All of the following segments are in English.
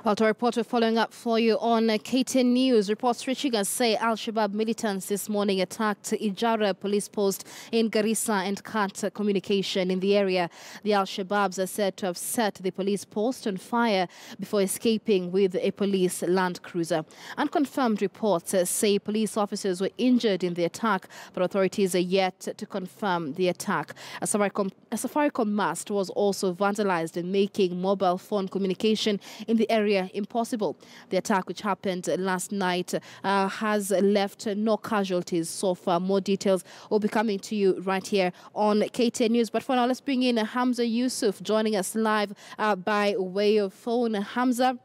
Well, to report we're following up for you on KTN News. Reports reaching us say Shabaab militants this morning attacked Ijara police post in Garissa and cut communication in the area. The Shabaabs are said to have set the police post on fire before escaping with a police land cruiser. Unconfirmed reports say police officers were injured in the attack, but authorities are yet to confirm the attack. A Safaricom mast was also vandalized, making mobile phone communication in the area impossible. The attack, which happened last night, has left no casualties so far. More details will be coming to you right here on KTN News. But for now, let's bring in Hamza Yusuf joining us live by way of phone. Hamza,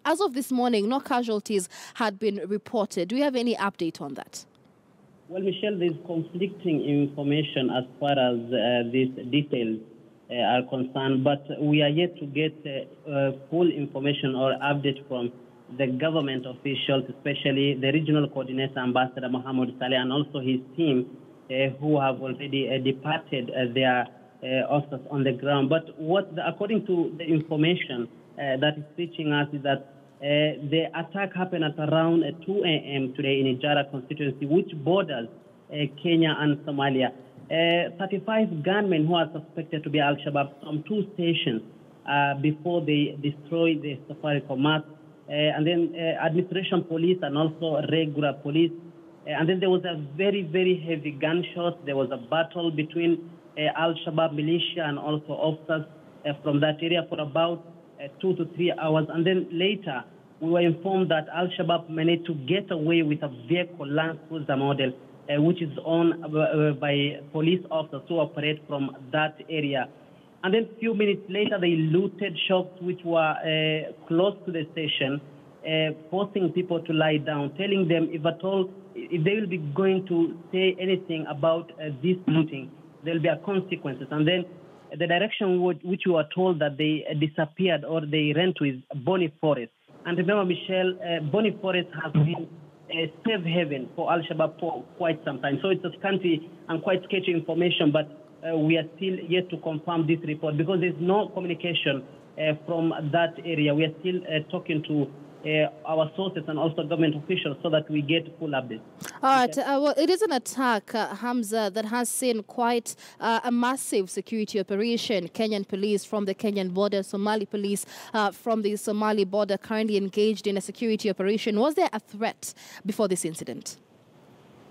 as of this morning, no casualties had been reported. Do you have any update on that? Well, Michelle, there's conflicting information as far as these details are concerned, but we are yet to get full information or update from the government officials, especially the regional coordinator, Ambassador Mohammed Saleh, and also his team, who have already departed their officers on the ground. But according to the information that is reaching us is that the attack happened at around 2 a.m. today in Ijara constituency, which borders Kenya and Somalia. 35 gunmen who are suspected to be Al-Shabaab from 2 stations before they destroyed the Safaricom mast, and then administration police and also regular police. And then there was a very, very heavy gunshot. There was a battle between Al-Shabaab militia and also officers from that area for about 2 to 3 hours. And then later, we were informed that Al-Shabaab managed to get away with a vehicle, Land Cruiser model, which is owned by police officers who operate from that area. And then a few minutes later, they looted shops which were close to the station, forcing people to lie down, telling them if they will be going to say anything about this looting, there will be consequences. And then the direction which we were told that they disappeared or they ran to is Bonny Forest. And remember, Michelle, Bonny Forest has been a safe haven for Al-Shabaab for quite some time. So it's a scanty and quite sketchy information, but we are still yet to confirm this report because there's no communication from that area. We are still talking to our sources and also government officials so that we get full updates. All right. Well, it is an attack, Hamza, that has seen quite a massive security operation. Kenyan police from the Kenyan border, Somali police from the Somali border currently engaged in a security operation. Was there a threat before this incident?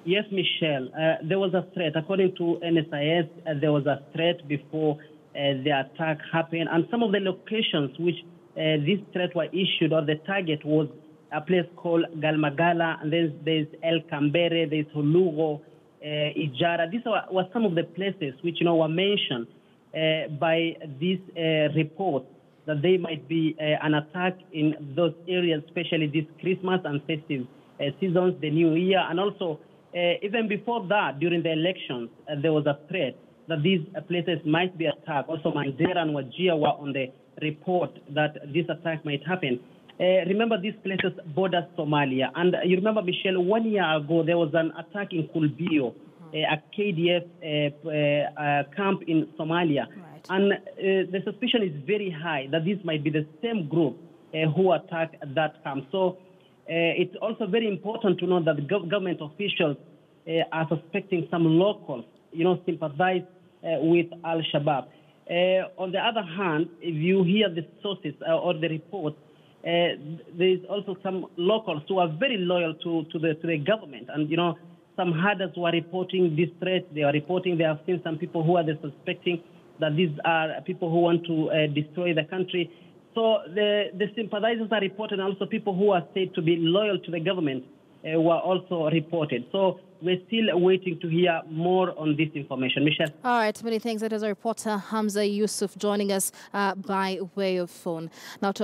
Yes, Michelle. There was a threat. According to NSIS, there was a threat before the attack happened. And some of the locations which this threat were issued, or the target was a place called Galmagala, and then there's El Cambere, there's Hulugo, Ijara. These were some of the places which were mentioned by this report that they might be an attack in those areas, especially this Christmas and festive seasons, the New Year, and also even before that, during the elections, there was a threat that these places might be attacked. Also, Mandera and Wajir were on the report that this attack might happen. Remember, these places border Somalia. And you remember, Michelle, 1 year ago, there was an attack in Kulbio, a KDF camp in Somalia. Right. And the suspicion is very high that this might be the same group who attacked that camp. So it's also very important to know that the government officials are suspecting some locals, sympathize with Al-Shabaab. On the other hand, if you hear the sources or the reports, there is also some locals who are very loyal to the government. And, some herders who are reporting this threat. They are reporting they have seen some people who are suspecting that these are people who want to destroy the country. So the sympathizers are reported, and also people who are said to be loyal to the government were also reported. So we're still waiting to hear more on this information. Michelle? All right, many thanks. That is our reporter Hamza Yusuf joining us by way of phone. Now to